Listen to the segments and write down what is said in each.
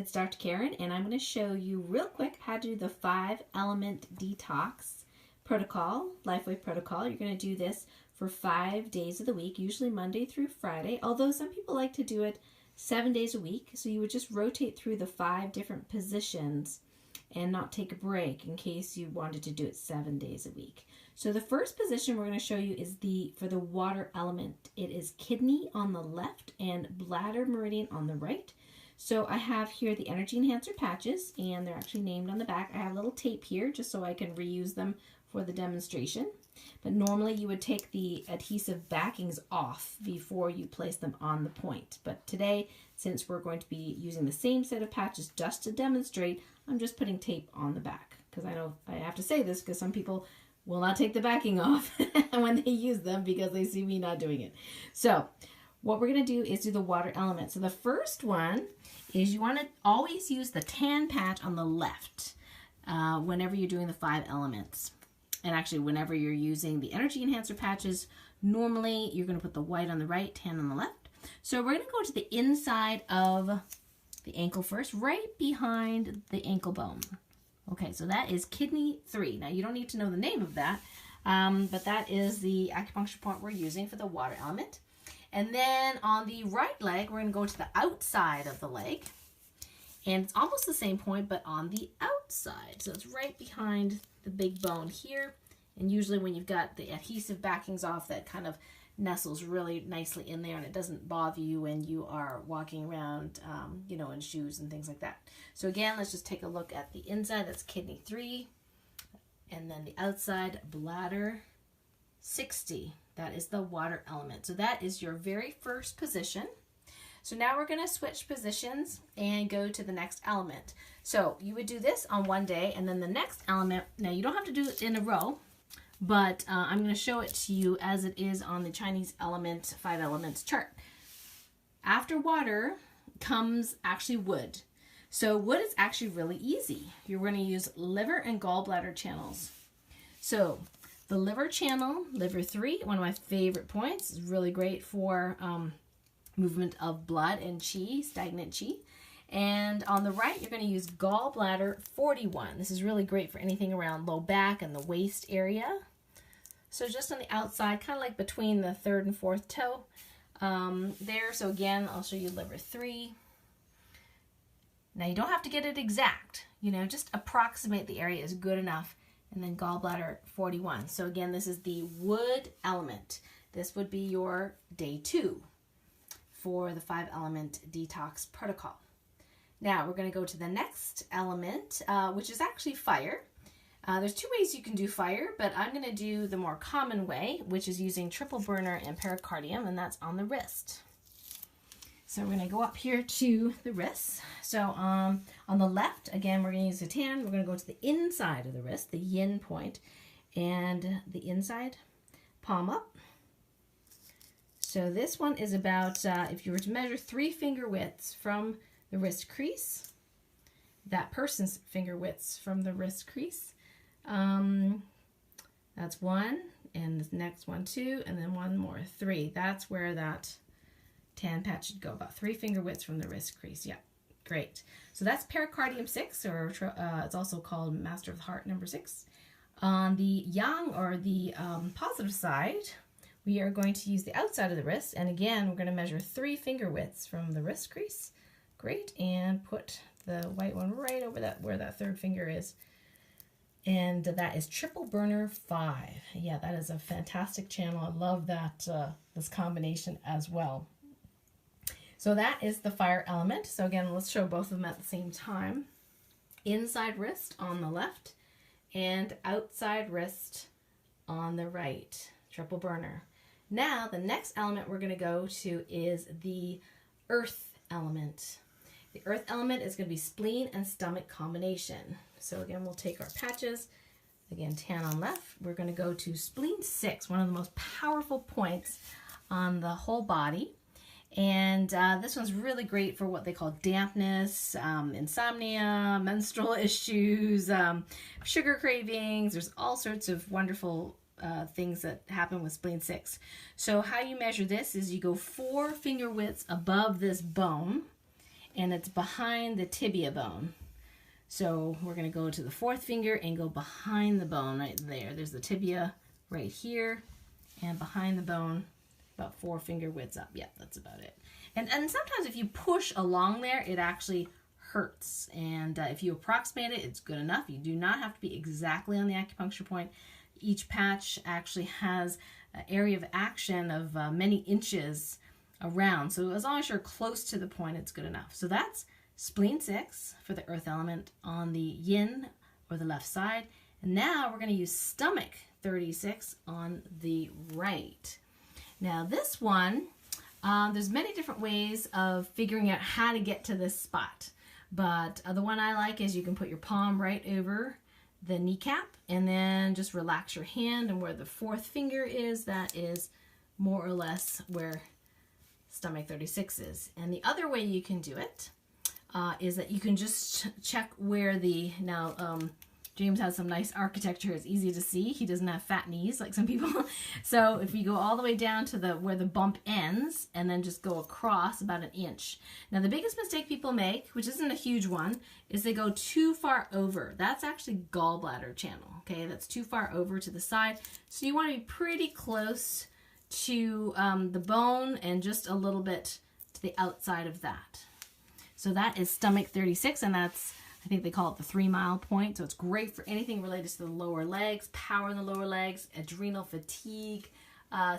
it's Dr. Karen, and I'm going to show you real quick how to do the 5-element detox protocol, LifeWave protocol. You're going to do this for 5 days of the week, usually Monday through Friday, although some people like to do it 7 days a week. So you would just rotate through the 5 different positions and not take a break in case you wanted to do it 7 days a week. So the first position we're going to show you is for the water element. It is kidney on the left and bladder meridian on the right. So I have here the energy enhancer patches, and they're actually named on the back. I have a little tape here just so I can reuse them for the demonstration. But normally you would take the adhesive backings off before you place them on the point. But today, since we're going to be using the same set of patches just to demonstrate, I'm just putting tape on the back. Because I know I have to say this because some people will not take the backing off when they use them because they see me not doing it. So what we're going to do is do the water element. So the first one is you want to always use the tan patch on the left whenever you're doing the 5 elements. And actually, whenever you're using the energy enhancer patches, normally you're going to put the white on the right, tan on the left. So we're going to go to the inside of the ankle first, right behind the ankle bone. Okay, so that is kidney 3. Now, you don't need to know the name of that, but that is the acupuncture point we're using for the water element. And then on the right leg, we're going to go to the outside of the leg. And it's almost the same point, but on the outside. So it's right behind the big bone here. And usually when you've got the adhesive backings off, that kind of nestles really nicely in there, and it doesn't bother you when you are walking around, you know, in shoes and things like that. So again, let's just take a look at the inside. That's kidney 3. And then the outside, bladder 60. That is the water element. So that is your very first position. So now we're going to switch positions and go to the next element. So you would do this on one day, and then the next element, now you don't have to do it in a row, but I'm going to show it to you as it is on the Chinese 5 elements chart. After water comes actually wood. So wood is actually really easy. You're going to use liver and gallbladder channels. So the liver channel, liver 3, one of my favorite points, is really great for movement of blood and qi, stagnant qi. And on the right, you're going to use gallbladder 41. This is really great for anything around low back and the waist area. So just on the outside, kind of like between the 3rd and 4th toe there. So again, I'll show you liver 3. Now you don't have to get it exact, you know, just approximate the area is good enough. And then gallbladder 41. So again, this is the wood element. This would be your day 2 for the 5-element detox protocol. Now we're going to go to the next element, which is actually fire. There's 2 ways you can do fire, but I'm going to do the more common way, which is using triple burner and pericardium, and that's on the wrist. So we're going to go up here to the wrist. So on the left, again, we're going to use the tan. We're going to go to the inside of the wrist, the yin point, and the inside, palm up. So this one is about, if you were to measure 3 finger widths from the wrist crease, that person's finger widths from the wrist crease, that's 1, and the next one 2, and then 1 more 3. That's where that tan patch should go, about 3 finger widths from the wrist crease. Yeah, great. So that's pericardium 6, or it's also called master of the heart number 6. On the yang, or the positive side, we are going to use the outside of the wrist, and again, we're going to measure 3 finger widths from the wrist crease. Great, and put the white one right over that where that 3rd finger is. And that is triple burner 5. Yeah, that is a fantastic channel. I love that this combination as well. So that is the fire element. So again, let's show both of them at the same time. Inside wrist on the left and outside wrist on the right. Triple burner. Now, the next element we're going to go to is the earth element. The earth element is going to be spleen and stomach combination. So again, we'll take our patches. Again, tan on left. We're going to go to spleen 6, one of the most powerful points on the whole body. And this one's really great for what they call dampness, insomnia, menstrual issues, sugar cravings. There's all sorts of wonderful things that happen with spleen 6. So how you measure this is you go 4 finger widths above this bone, and it's behind the tibia bone. So we're going to go to the fourth finger and go behind the bone right there. There's the tibia right here, and behind the bone, about 4 finger widths up. Yeah, that's about it. And sometimes if you push along there, it actually hurts. And if you approximate it, it's good enough. You do not have to be exactly on the acupuncture point. Each patch actually has an area of action of many inches around. So as long as you're close to the point, it's good enough. So that's spleen 6 for the earth element on the yin or the left side. And now we're going to use stomach 36 on the right. Now this one, there's many different ways of figuring out how to get to this spot. But the one I like is you can put your palm right over the kneecap and then just relax your hand, and where the fourth finger is, that is more or less where stomach 36 is. And the other way you can do it is that you can just check where the, James has some nice architecture. It's easy to see. He doesn't have fat knees like some people. So if you go all the way down to where the bump ends and then just go across about 1 inch. Now the biggest mistake people make, which isn't a huge one, is they go too far over. That's actually gallbladder channel, okay? That's too far over to the side. So you want to be pretty close to the bone and just a little bit to the outside of that. So that is stomach 36, and that's, I think they call it the 3 mile point. So it's great for anything related to the lower legs, power in the lower legs, adrenal fatigue,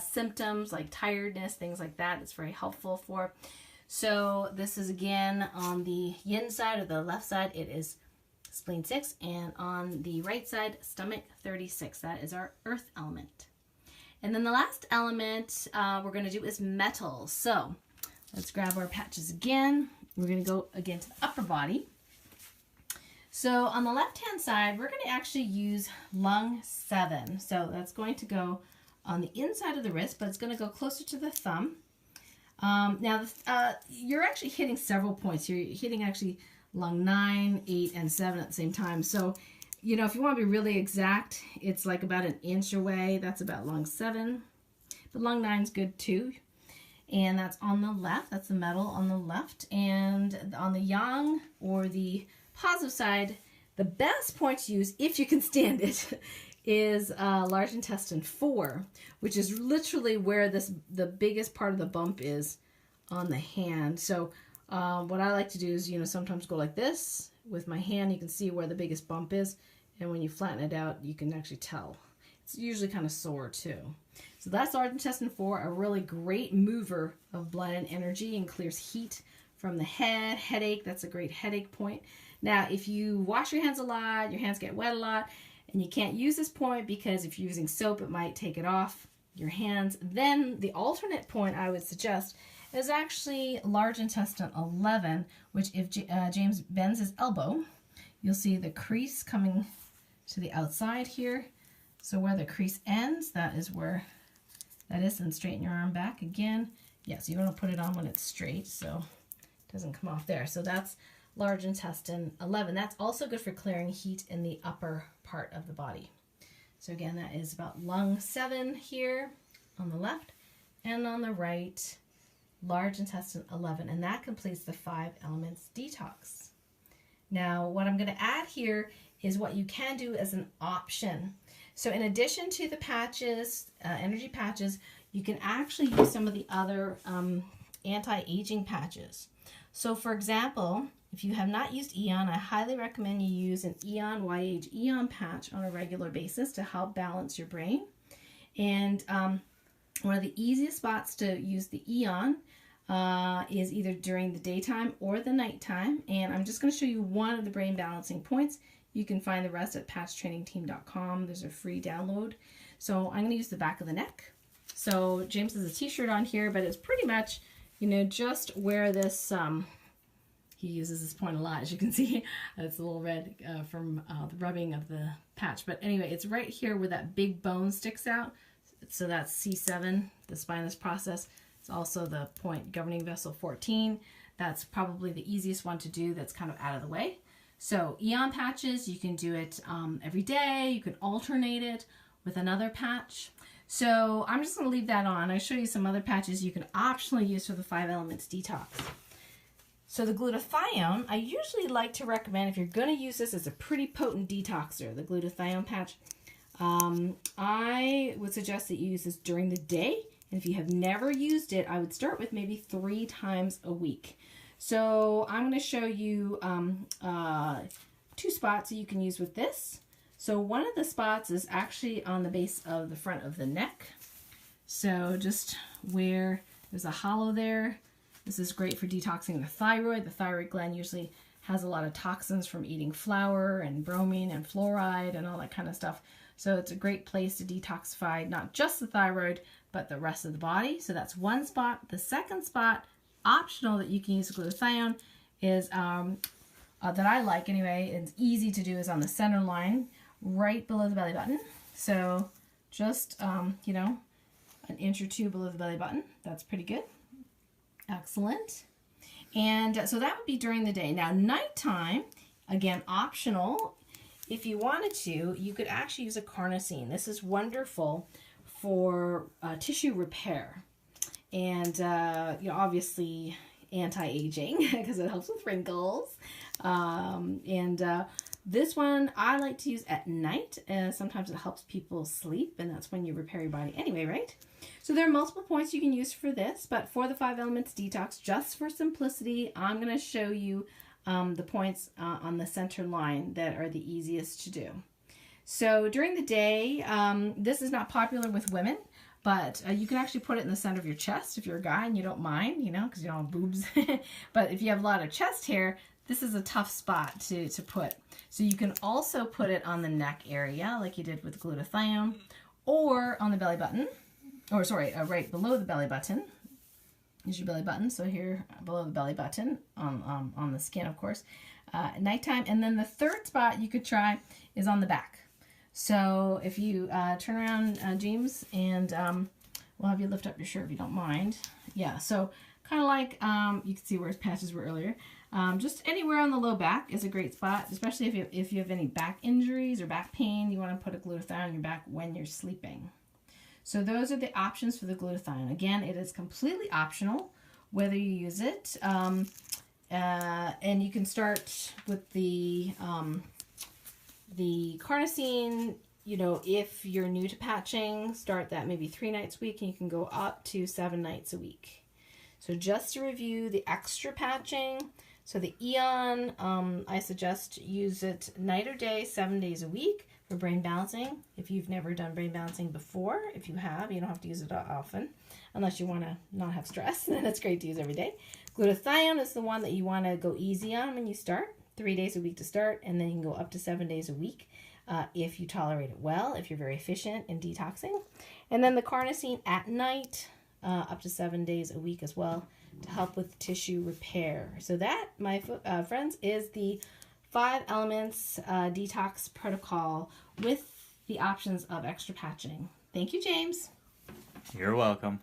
symptoms like tiredness, things like that. It's very helpful for. So this is again on the yin side or the left side, it is spleen 6, and on the right side, stomach 36. That is our earth element. And then the last element we're going to do is metals. So let's grab our patches again. We're going to go again to the upper body. So on the left-hand side, we're going to actually use lung 7. So that's going to go on the inside of the wrist, but it's going to go closer to the thumb. Now, you're actually hitting several points. You're hitting actually lung 9, 8, and 7 at the same time. So, you know, if you want to be really exact, it's like about 1 inch away. That's about lung 7. But lung 9 is good too. And that's on the left. That's the metal on the left. And on the yang or the positive side, the best point to use, if you can stand it, is large intestine 4, which is literally where the biggest part of the bump is on the hand. So what I like to do is, you know, sometimes go like this with my hand. You can see where the biggest bump is, and when you flatten it out, you can actually tell. It's usually kind of sore too. So that's large intestine 4, a really great mover of blood and energy, and clears heat from the head, headache. That's a great headache point. Now, if you wash your hands a lot, your hands get wet a lot, and you can't use this point because if you're using soap, it might take it off your hands, then the alternate point I would suggest is actually large intestine 11, which if James bends his elbow, you'll see the crease coming to the outside here. So where the crease ends, that is where that is, and straighten your arm back again. Yes, you want to put it on when it's straight so it doesn't come off there. So that's large intestine 11. That's also good for clearing heat in the upper part of the body. So again, that is about lung 7 here on the left, and on the right, large intestine 11, and that completes the 5 elements detox. Now, what I'm going to add here is what you can do as an option. So in addition to the patches, energy patches, you can actually use some of the other anti-aging patches. So for example, if you have not used Eon, I highly recommend you use an Eon Y-Age Eon patch on a regular basis to help balance your brain. And one of the easiest spots to use the Eon is either during the daytime or the nighttime. And I'm just going to show you one of the brain balancing points. You can find the rest at patchtrainingteam.com. There's a free download. So I'm going to use the back of the neck. So James has a t-shirt on here, but it's pretty much, you know, just where this, he uses this point a lot, as you can see. It's a little red from the rubbing of the patch. But anyway, it's right here where that big bone sticks out. So that's C7, the spinous process. It's also the point governing vessel 14. That's probably the easiest one to do that's kind of out of the way. So Eon patches, you can do it every day. You can alternate it with another patch. So I'm just going to leave that on. I'll show you some other patches you can optionally use for the 5 elements detox. So the glutathione, I usually like to recommend if you're going to use this as a pretty potent detoxer, the glutathione patch. I would suggest that you use this during the day. And if you have never used it, I would start with maybe 3 times a week. So I'm going to show you 2 spots that you can use with this. So one of the spots is actually on the base of the front of the neck. So just where there's a hollow there. This is great for detoxing the thyroid. The thyroid gland usually has a lot of toxins from eating flour and bromine and fluoride and all that kind of stuff. So it's a great place to detoxify not just the thyroid, but the rest of the body. So that's one spot. The second spot, optional that you can use glutathione, is that I like anyway, it's easy to do, is on the center line, right below the belly button. So just, you know, an inch or 2 below the belly button. That's pretty good. Excellent. And so that would be during the day. Now, nighttime, again, optional. If you wanted to, you could actually use a carnosine. This is wonderful for tissue repair. And, you know, obviously anti-aging because it helps with wrinkles. This one I like to use at night. Sometimes it helps people sleep, and that's when you repair your body anyway, right? So there are multiple points you can use for this, but for the 5 elements detox, just for simplicity, I'm going to show you the points on the center line that are the easiest to do. So during the day, this is not popular with women, but you can actually put it in the center of your chest if you're a guy and you don't mind, you know, because you don't have boobs. But if you have a lot of chest hair, this is a tough spot to put. So you can also put it on the neck area like you did with glutathione, or on the belly button, or sorry, right below the belly button. Here's your belly button. So here below the belly button on the skin, of course, at nighttime. And then the third spot you could try is on the back. So if you turn around, James, and we'll have you lift up your shirt if you don't mind. Yeah, so kind of like, you can see where his patches were earlier. Just anywhere on the low back is a great spot, especially if you have any back injuries or back pain. You want to put a glutathione on your back when you're sleeping. So those are the options for the glutathione. Again, it is completely optional whether you use it. And you can start with the carnosine. You know, if you're new to patching, start that maybe 3 nights a week, and you can go up to 7 nights a week. So just to review the extra patching, so the Eon, I suggest use it night or day, 7 days a week for brain balancing. If you've never done brain balancing before, if you have, you don't have to use it often, unless you want to not have stress, then it's great to use every day. Glutathione is the one that you want to go easy on when you start, 3 days a week to start, and then you can go up to 7 days a week if you tolerate it well, if you're very efficient in detoxing. And then the carnosine at night, up to 7 days a week as well, to help with tissue repair. So that, my friends, is the 5 elements detox protocol with the options of extra patching. Thank you, James. You're welcome.